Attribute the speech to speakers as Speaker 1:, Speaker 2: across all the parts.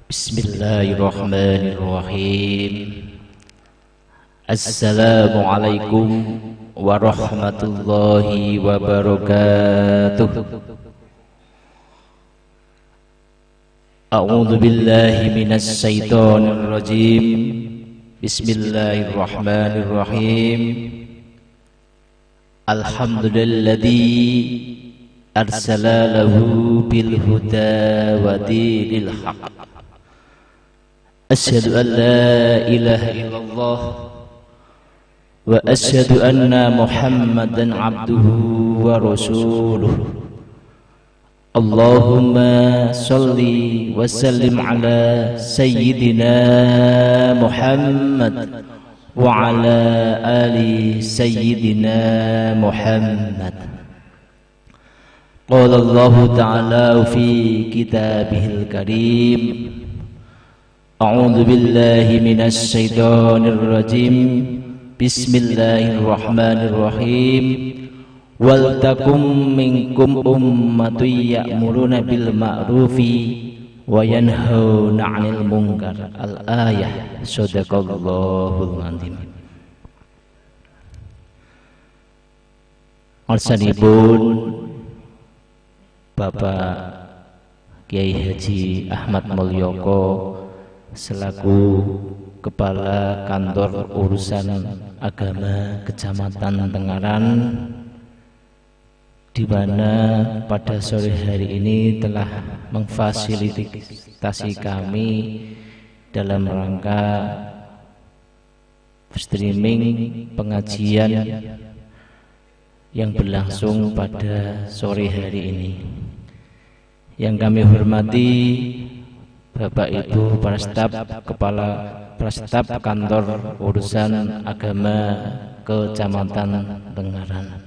Speaker 1: Bismillahirrahmanirrahim. Assalamualaikum warahmatullahi wabarakatuh. A'udzu billahi minasy syaithanir rajim. Bismillahirrahmanirrahim. Alhamdulilladzi arsala lahu bil huda wa dinil haqq. Asyhadu an la ilaha illallah wa asyhadu anna Muhammadan abduhu wa rasuluh. Allahumma salli wa sallim ala sayyidina Muhammad wa ala ali sayyidina Muhammad. Qala Allah ta'ala fi kitabihil karim. A'udzu billahi minasy syaithanir rajim. Bismillahirrahmanirrahim. Wal takum minkum ummatun ya'muruna bil ma'rufi wa yanhauna 'anil munkar. Al-ayah. Shadaqallahul azim. Arsanipun Bapak Kiai Haji Ahmad Mulyoko selaku Kepala Kantor Urusan Agama Kecamatan Tengaran, di mana pada sore hari ini telah memfasilitasi kami dalam rangka streaming pengajian yang berlangsung pada sore hari ini. Yang kami hormati Bapak Ibu para staf Kantor Urusan Agama Kecamatan Tengaran.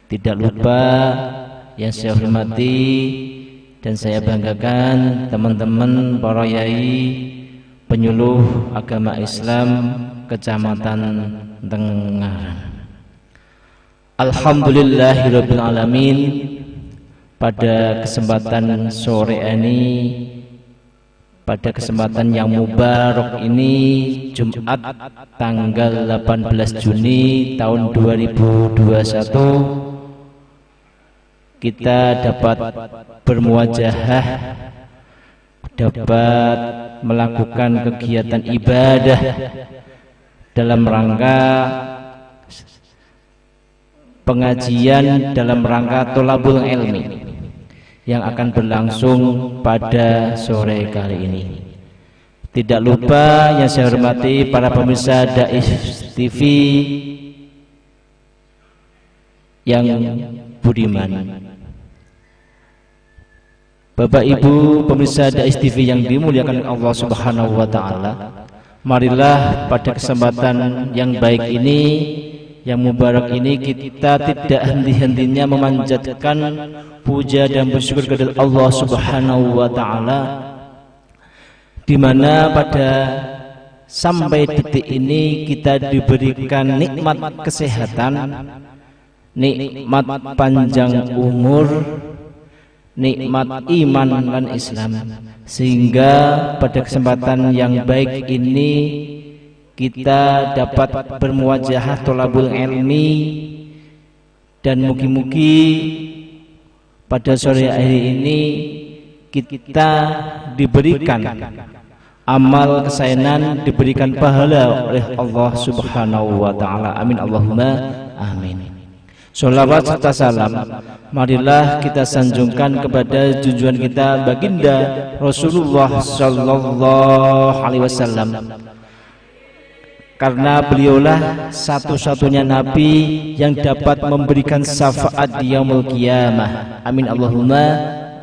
Speaker 1: Tidak lupa yang saya hormati dan saya banggakan teman-teman para yai penyuluh agama Islam Kecamatan Tengaran. Alhamdulillahirabbil alamin. Pada kesempatan sore ini, pada kesempatan yang mubarak ini, Jumat tanggal 18 Juni tahun 2021, kita dapat bermuajahah, dapat melakukan kegiatan ibadah dalam rangka pengajian dalam rangka tholabul ilmi yang akan berlangsung pada sore kali ini. Tidak lupa yang saya hormati para pemirsa Dais TV yang budiman, Bapak Ibu pemirsa Dais TV yang dimuliakan Allah Subhanahu wa taala. Marilah pada kesempatan yang baik ini, yang mubarak ini, kita tidak henti-hentinya memanjatkan puja dan bersyukur kepada Allah Subhanahu wa taala, di mana pada sampai detik ini kita diberikan nikmat kesehatan, nikmat panjang umur, nikmat iman dan Islam, sehingga pada kesempatan yang baik ini kita dapat bermuajahah tholabul ilmi, dan mugi-mugi pada sore hari ini kita diberikan amal kesayangan, diberikan pahala oleh Allah Subhanahu wa taala. Amin Allahumma amin. Sholawat serta salam marilah kita sanjungkan kepada junjungan kita baginda Rasulullah sallallahu alaihi wasallam, karena beliaulah satu-satunya nabi yang dapat memberikan syafaat di yaumul qiyamah. Amin Allahumma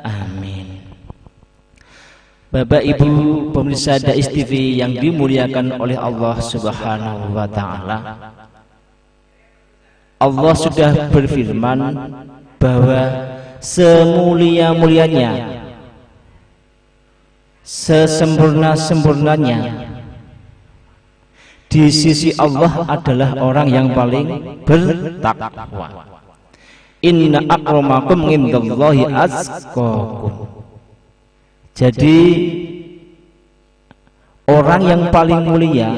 Speaker 1: amin. Bapak Ibu pemirsa Dais TV yang dimuliakan oleh Allah Subhanahu wa taala, Allah sudah berfirman bahwa semulia-mulianya, sesempurna-sempurnanya di sisi Allah adalah orang yang paling bertakwa. Inna akramakum indallahi atqakum. Jadi Orang yang paling mulia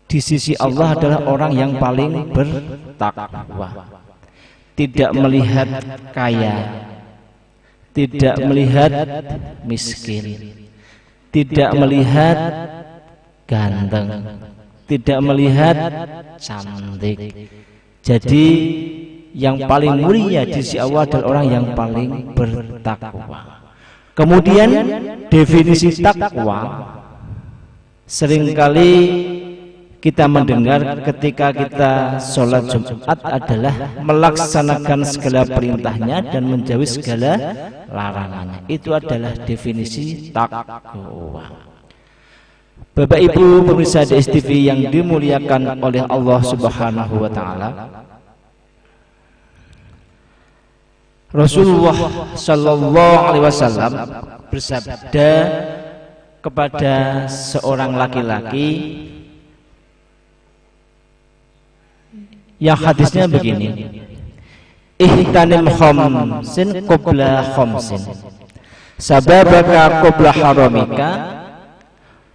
Speaker 1: di sisi Allah adalah orang yang paling bertakwa. Tidak melihat kaya, tidak melihat miskin, tidak melihat ganteng, tidak melihat cantik. Jadi yang paling mulia di sisi Allah adalah orang yang paling bertakwa. Kemudian definisi takwa seringkali kita mendengar ketika kita sholat Jumat adalah melaksanakan segala perintahnya dan menjauhi segala larangannya. Itu adalah definisi takwa. Bapak Ibu pemirsa DSTV yang dimuliakan oleh Allah Subhanahu wa taala, Rasulullah sallallahu alaihi wasallam bersabda kepada seorang laki-laki yang hadisnya begini, ihtanim khamsin qabla khamsin, sababaka qabla haramika,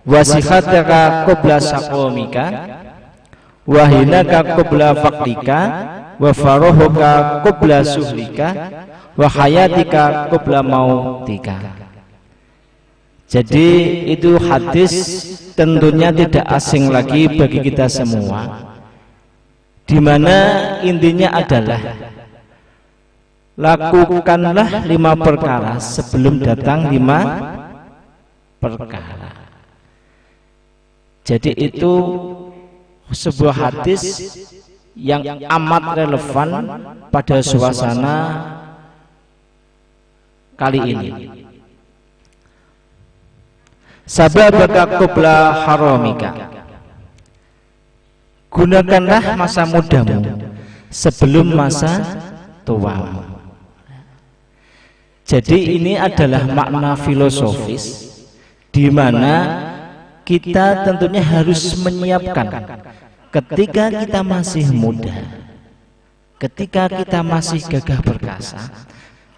Speaker 1: wasikhataka qabla saqomika, wahinaka qabla faqdika, wa farohuka qabla suhlika, wa hayatika qabla mautika. Jadi itu hadis tentunya tidak asing lagi bagi kita semua, di mana intinya adalah lakukanlah 5 perkara sebelum datang 5 perkara. Jadi itu sebuah hadis yang amat relevan pada suasana kali ini. Sababaka qabla haramika, gunakanlah masa mudamu sebelum masa tuamu. Jadi ini adalah makna filosofis di mana kita tentunya harus menyiapkan ketika kita masih muda, ketika kita masih gagah perkasa,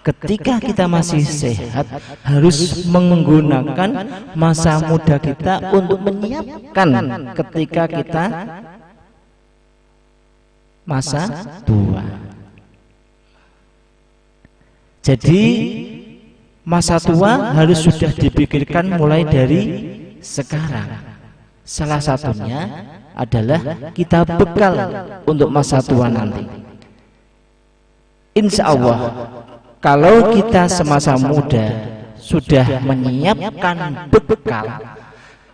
Speaker 1: ketika kita masih sehat, harus menggunakan masa muda kita untuk menyiapkan ketika kita masa tua. Jadi masa tua harus sudah dipikirkan mulai dari sekarang. Salah satunya adalah kita bekal untuk masa tua nanti. Insya Allah kalau kita semasa muda sudah menyiapkan bekal,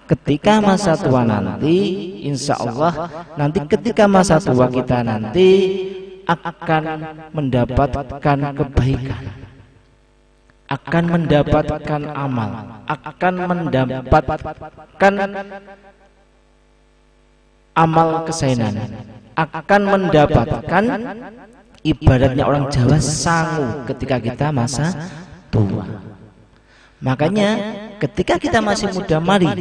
Speaker 1: ketika masa tua nanti, insya Allah nanti ketika masa tua kita nanti akan mendapatkan kebaikan, akan mendapatkan amal, akan mendapatkan amal kesayangan, akan mendapatkan ibaratnya orang Jawa sangu ketika kita masa tua. Makanya ketika kita masih muda, mari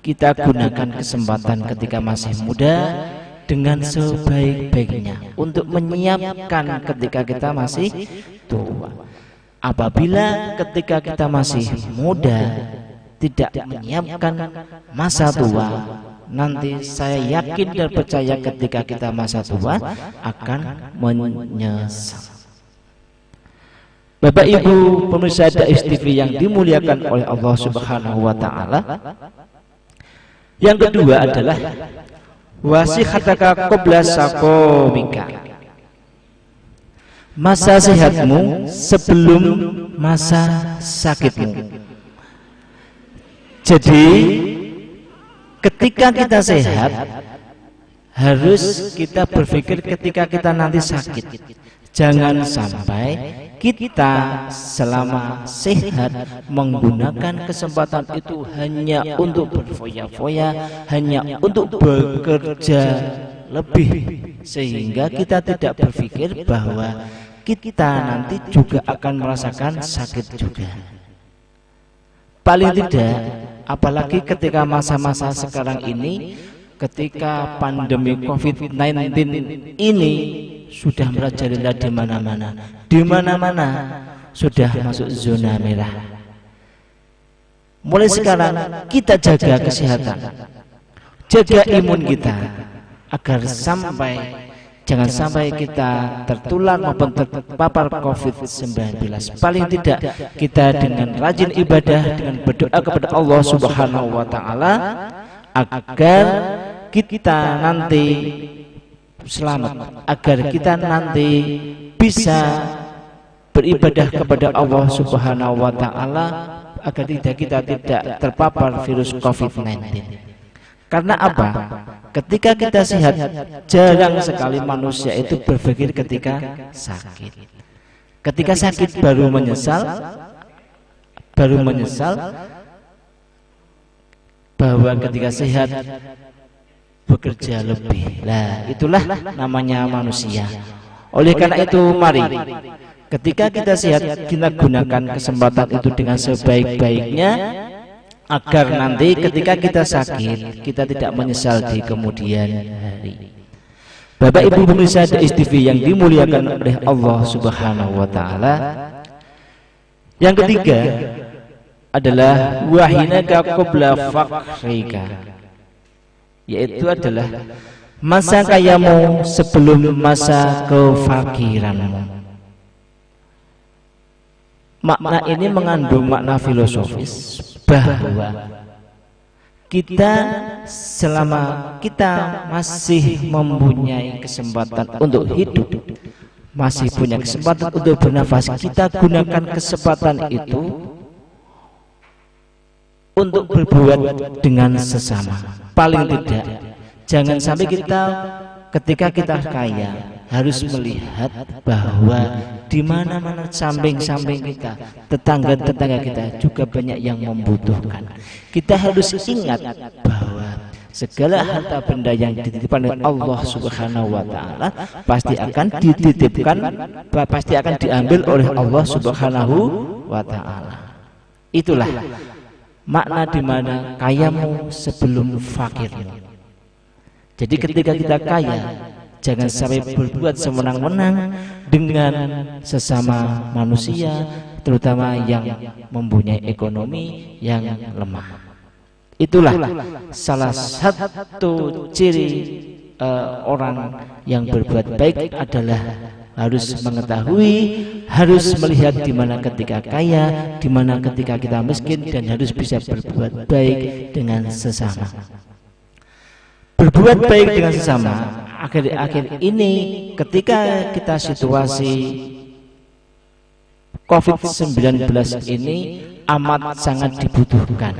Speaker 1: kita gunakan kesempatan ketika masih muda dengan sebaik-baiknya untuk menyiapkan ketika kita masih tua. Apabila ketika kita masih muda tidak menyiapkan masa tua, nanti saya yakin dan percaya ketika kita masa tua akan menyesal. Bapak Ibu pemirsa DSTV yang dimuliakan oleh Allah Subhanahu wa taala, yang kedua adalah wasikhataka qabla saqomika, masa sehatmu sebelum masa sakitmu. Jadi ketika kita sehat, harus kita berpikir ketika kita nanti sakit. Jangan sampai kita selama sehat menggunakan kesempatan itu hanya untuk berfoya-foya, hanya untuk bekerja lebih, sehingga kita tidak berpikir bahwa kita nanti juga akan merasakan sakit juga. Paling tidak, apalagi ketika masa-masa sekarang ini, ketika pandemi COVID-19 ini sudah merajalela di mana-mana, di mana-mana sudah masuk zona merah. Mulai sekarang kita jaga kesehatan, jaga imun kita, agar jangan sampai kita tertular maupun terpapar COVID-19. Paling tidak kita dengan rajin ibadah, dengan berdoa kepada Allah Subhanahu wa taala agar kita nanti selamat, agar kita nanti bisa beribadah kepada Allah Subhanahu wa taala, agar kita tidak terpapar virus COVID-19. Karena apa? Ketika kita sehat, jarang sekali manusia itu berpikir ketika sakit. Ketika sakit baru menyesal bahwa ketika sehat bekerja lebih. Lah, itulah namanya manusia. Oleh karena itu, mari ketika kita sehat, kita gunakan kesempatan itu dengan sebaik-baiknya, agar nanti ketika kita sakit, kita tidak menyesal di kemudian hari. Bapak Ibu pemirsa DSTV yang dimuliakan oleh Allah Subhanahu wa taala. Yang ketiga adalah wahinaka qabla faqrika, yaitu adalah masa kayamu sebelum masa kefakiranmu. Makna ini mengandung makna filosofis bahwa kita selama kita masih mempunyai kesempatan untuk hidup, masih punya kesempatan untuk bernafas, kita gunakan kesempatan itu untuk berbuat dengan sesama. Paling tidak jangan sampai kita ketika kita kaya harus melihat bahwa di mana-mana samping-samping kita, tetangga-tetangga kita juga banyak yang membutuhkan. Kita harus ingat bahwa segala harta benda yang dititipkan oleh Allah Subhanahu wa taala pasti akan dititipkan, pasti akan diambil oleh Allah Subhanahu wa taala. Itulah makna di mana kayamu sebelum fakir. Jadi ketika kita kaya, jangan sampai berbuat semenang-menang dengan sesama manusia, terutama yang mempunyai ekonomi yang lemah. Itulah salah satu ciri orang yang berbuat baik adalah harus mengetahui, harus melihat di mana ketika kaya, di mana ketika kita miskin, dan harus bisa berbuat baik dengan sesama. Berbuat baik dengan sesama. Akhir-akhir ini ketika kita situasi COVID-19 ini amat sangat dibutuhkan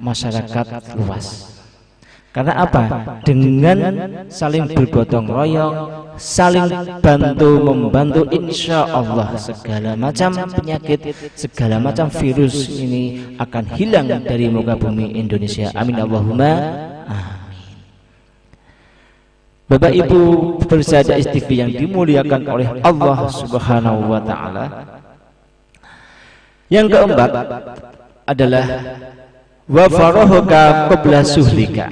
Speaker 1: masyarakat luas. Karena apa? Dengan saling bergotong royong, saling bantu membantu, insya Allah segala macam penyakit, segala macam virus ini akan hilang dari muka bumi Indonesia. Amin Allahumma amin. Bapak Ibu pemirsa DSTV yang dimuliakan oleh Allah Subhanahu wa taala. Yang keempat adalah wa farahuka qabla suhlika,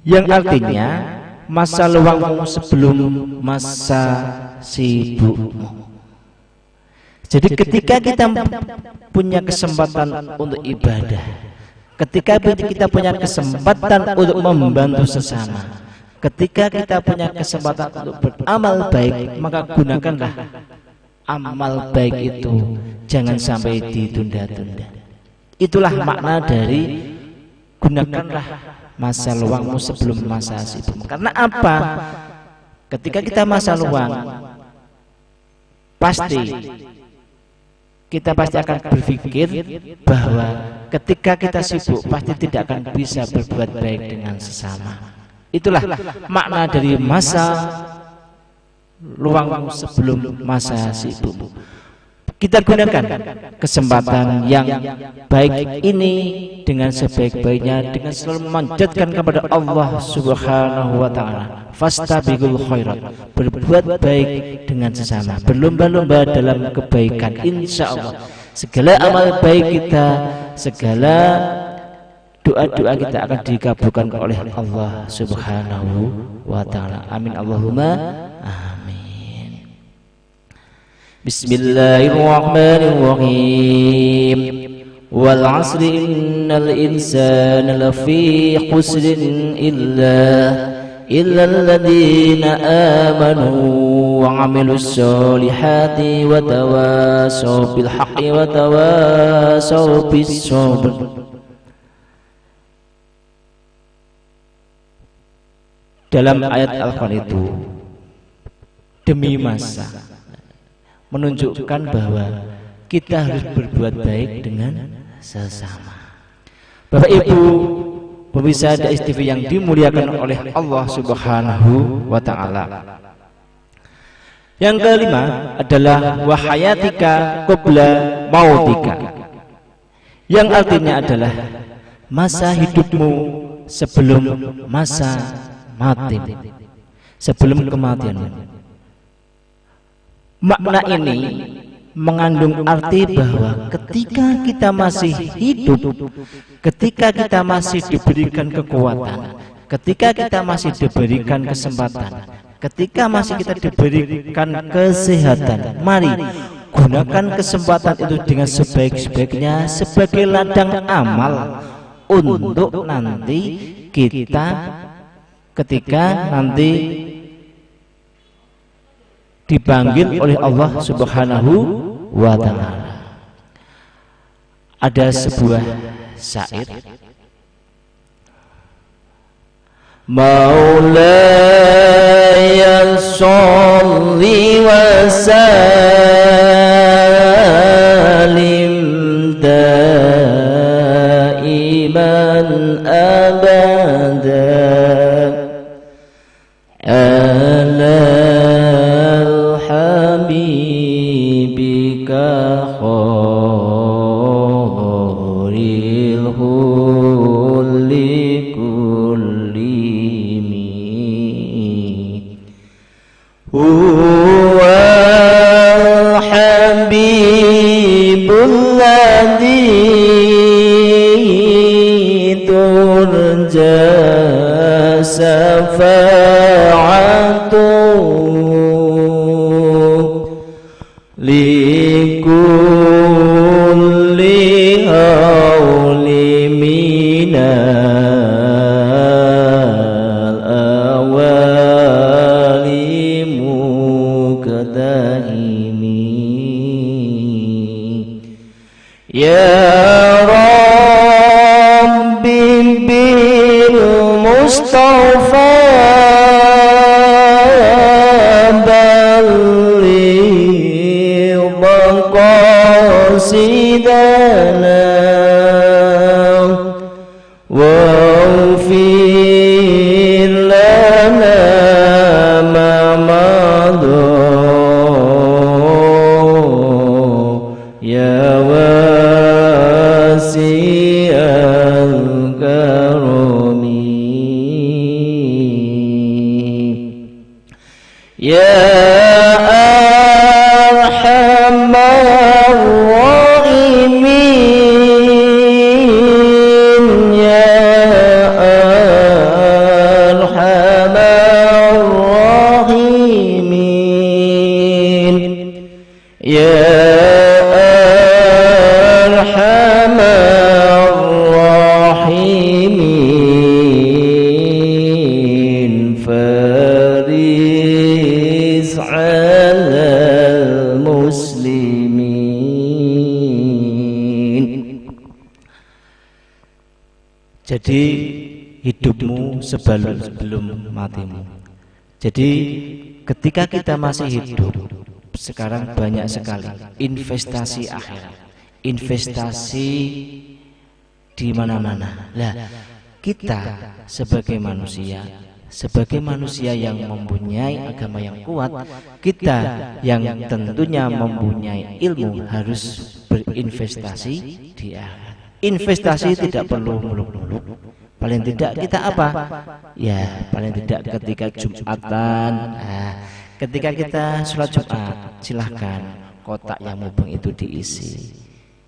Speaker 1: yang artinya masa luangmu sebelum masa sibukmu. Jadi ketika kita punya kesempatan untuk ibadah, ketika kita punya kesempatan untuk membantu sesama, ketika kita punya kesempatan untuk beramal baik, maka gunakanlah amal baik itu, jangan sampai ditunda-tunda. Itulah makna dari gunakanlah masa luangmu sebelum masa sibuk. Karena apa? Ketika kita masa luang, kita pasti akan berpikir bahwa ketika kita sibuk pasti tidak akan bisa berbuat baik dengan sesama. Itulah makna dari masa luangmu sebelum masa sibuk. Kita gunakan kesempatan yang baik ini dengan sebaik-baiknya, dengan selalu memanjatkan kepada Allah Subhanahu wa taala. Fastabiqul khairat, berbuat baik dengan sesama, berlomba-lomba dalam kebaikan, insya Allah segala amal baik kita, segala doa-doa kita akan dikabulkan oleh Allah Subhanahu wa taala. Amin Allahumma amin. Bismillahirrahmanirrahim. wal 'asri innal insana lafi khusrin illa alladhina amanu wa 'amilus solihati wa tawasaw bil haqqi wa tawasaw bis sabr. Dalam ayat Al-Quran itu demi masa menunjukkan bahwa kita harus berbuat baik dengan sesama. Bapak Ibu pemirsa DAIS TV yang dimuliakan oleh Allah Subhanahu wa taala. Yang kelima adalah wahayatika qabla mautika. Yang artinya adalah masa hidupmu sebelum masa mati, sebelum kematian. Makna ini mengandung arti bahwa ketika kita masih hidup, ketika kita masih diberikan kekuatan, ketika kita masih diberikan kesempatan, ketika masih kita diberikan kesehatan, mari gunakan kesempatan itu dengan sebaik-baiknya sebagai ladang amal untuk nanti kita ketika nanti dipanggil oleh Allah Subhanahu wa ta'ala. Ada sebuah syair, Maulaya sholli wa salim daiman abada ala habibika khairil hulli kullimi huwa habibul ladzi turja safa'atu likulli hawli minal awali mukadahimi ya Rabbi bil Mustafa sidana waghfir lana ma madha ya wasi'al karami ya Jadi hidupmu sebelum matimu. Jadi ketika kita masih hidup, sekarang banyak sekali investasi akhirat, investasi di mana-mana. Lah, kita sebagai manusia yang mempunyai agama yang kuat, kita yang tentunya mempunyai ilmu harus berinvestasi di akhirat. Investasi tidak perlu muluk-muluk. Paling tidak kita apa? Ya, paling tidak ketika Jumatan, ketika kita sholat Jumat, silahkan kotak yang mubeng itu diisi.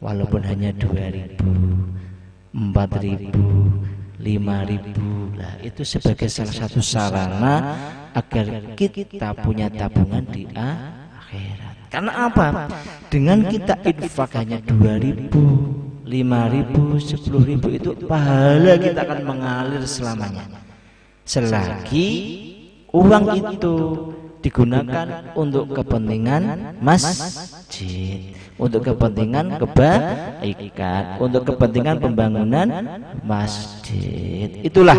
Speaker 1: Walaupun hanya 2.000, 4.000, 5.000, lah itu sebagai salah satu sarana agar kita punya tabungan di akhirat. Karena apa? Dengan kita infak hanya 2.000, 5.000, 10.000 itu pahala kita akan mengalir selamanya. Selagi uang itu digunakan untuk kepentingan masjid, untuk kepentingan kebaikan, untuk kepentingan pembangunan masjid. Itulah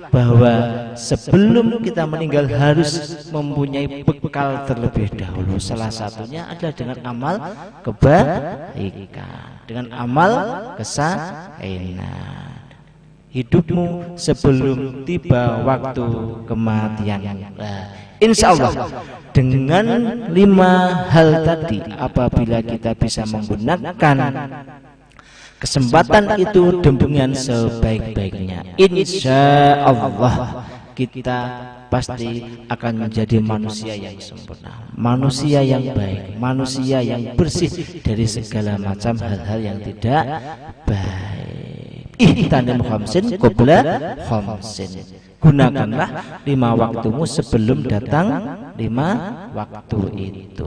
Speaker 1: bahwa sebelum kita meninggal harus mempunyai bekal terlebih dahulu. Salah satunya adalah dengan amal kebaikan, dengan amal kesaenan. Hidupmu sebelum tiba waktu kematian. Insya Allah dengan 5 hal tadi, apabila kita bisa menggunakan kesempatan itu dengan sebaik-baiknya, insya Allah kita pasti akan menjadi manusia yang sempurna, manusia yang baik, manusia yang bersih dari segala macam hal-hal yang tidak baik. Ihtanim khamsin qabla khamsin. Gunakanlah 5 waktumu sebelum datang 5 waktu itu.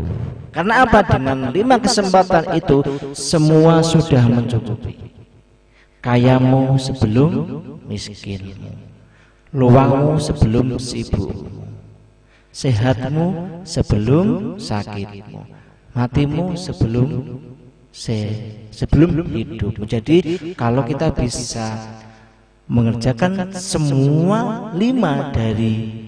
Speaker 1: Karena apa? Dengan 5 kesempatan itu semua sudah mencukupi. Kayamu sebelum miskinmu, luangmu sebelum sibukmu, sehatmu sebelum sakitmu, matimu sebelum hidup. Jadi kalau kita bisa mengerjakan semua 5 dari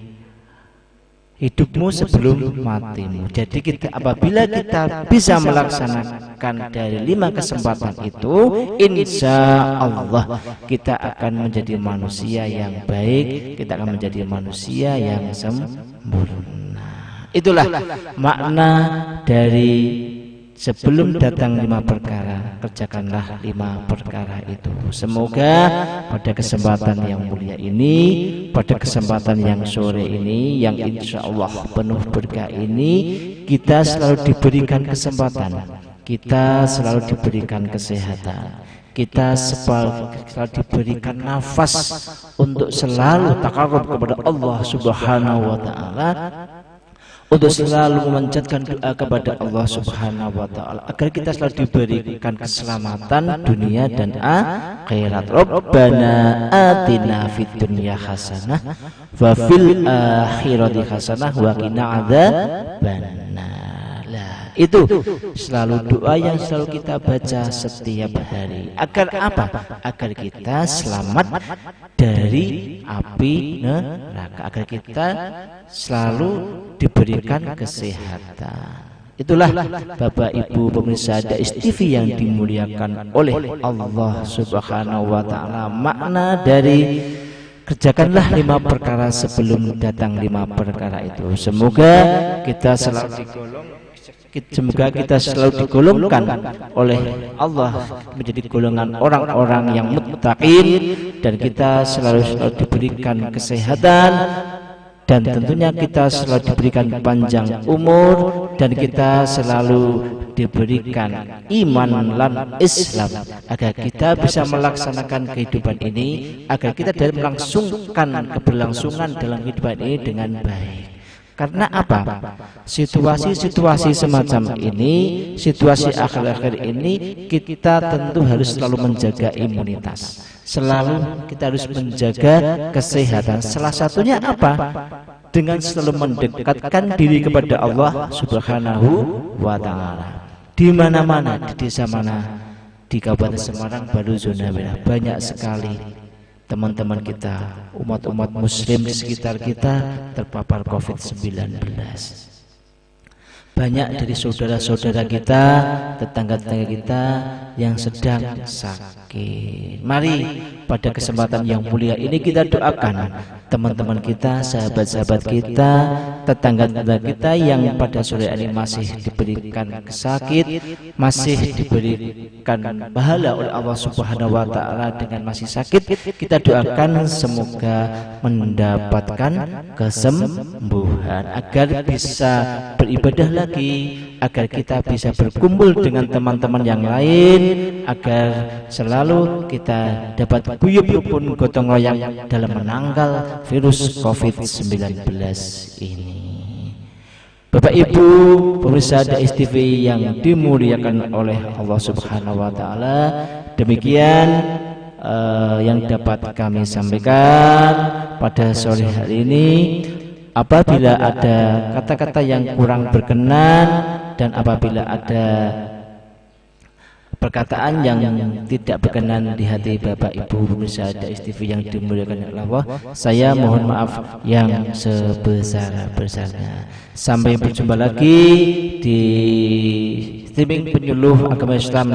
Speaker 1: hidupmu sebelum matimu, jadi kita apabila kita bisa melaksanakan dari 5 kesempatan itu, insya Allah kita akan menjadi manusia yang baik, kita akan menjadi manusia yang sempurna. Itulah makna dari sebelum datang 5 perkara, kerjakanlah 5 perkara itu. Semoga pada kesempatan yang mulia ini, pada kesempatan yang sore ini, yang insya Allah penuh berkah ini, kita selalu diberikan kesempatan, kita selalu diberikan kesehatan, kita selalu diberikan nafas untuk selalu takarrub kepada Allah Subhanahu wa Ta'ala, untuk selalu memanjatkan doa kepada Allah Subhanahu wa Ta'ala, agar kita selalu diberikan keselamatan dunia dan akhirat. Rabbana atina fid dunya hasanah wa fil akhirati hasanah wa qina adzabannar. Itu selalu doa yang selalu kita baca setiap hari. Agar apa? Agar kita selamat dari api neraka, agar kita selalu diberikan kesehatan. Itulah Bapak Ibu pemirsa DAIS TV yang dimuliakan oleh Allah Subhanahu wa Ta'ala, makna dari kerjakanlah 5 perkara sebelum datang 5 perkara itu. Semoga kita selalu digolongkan oleh Allah menjadi golongan orang-orang yang muttaqin, dan kita selalu diberikan kesehatan, dan tentunya kita selalu diberikan panjang umur, dan kita selalu diberikan iman dan Islam, agar kita bisa melaksanakan kehidupan ini, agar kita dapat melangsungkan keberlangsungan dalam kehidupan ini dengan baik. Karena apa? Situasi-situasi semacam ini, situasi akhir-akhir ini, kita tentu harus selalu menjaga imunitas. Selalu kita harus menjaga kesehatan. Salah satunya apa? Dengan selalu mendekatkan diri kepada Allah Subhanahu wa Ta'ala. Di mana-mana, di desa mana, di Kabupaten Semarang baru zona merah, banyak sekali teman-teman kita, umat-umat muslim di sekitar kita terpapar COVID-19. Banyak dari saudara-saudara kita, tetangga-tetangga kita yang sedang sakit. Mari pada kesempatan yang mulia ini kita doakan teman-teman kita, sahabat-sahabat kita, tetangga-tetangga kita yang pada sore ini masih diberikan sakit, masih diberikan pahala oleh Allah Subhanahu wa Ta'ala dengan masih sakit. Kita doakan semoga mendapatkan kesembuhan, agar bisa beribadah lagi, agar kita bisa berkumpul dengan teman-teman yang lain, agar selalu kita dapat guyub rukun gotong royong dalam menangkal virus COVID-19 ini. Bapak Ibu pemirsa DAIS TV yang dimuliakan oleh Allah Subhanahu wa Ta'ala, Demikian yang dapat kami sampaikan pada sore hari ini. Apabila ada kata-kata yang kurang berkenan dan apabila ada perkataan yang tidak berkenan di hati Bapak Ibu pemirsa Dais TV yang dimuliakan Allah, saya mohon maaf yang sebesar-besarnya. Sampai berjumpa lagi di streaming penyuluh agama Islam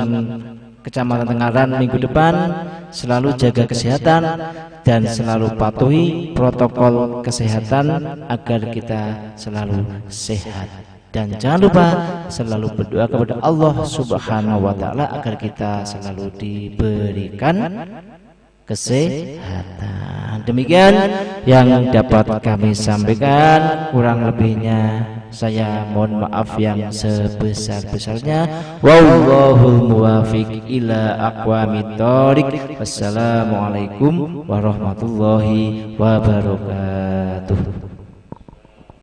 Speaker 1: Kecamatan Tengaran minggu depan. Selalu jaga kesehatan dan selalu patuhi protokol kesehatan agar kita selalu sehat. Dan jangan lupa selalu berdoa kepada Allah Subhanahu wa taala agar kita selalu diberikan kesehatan. Demikian yang dapat kami sampaikan, kurang lebihnya saya mohon maaf yang sebesar-besarnya. Wallahul muwafiq ila aqwamit thoriq. Wassalamualaikum warahmatullahi wabarakatuh.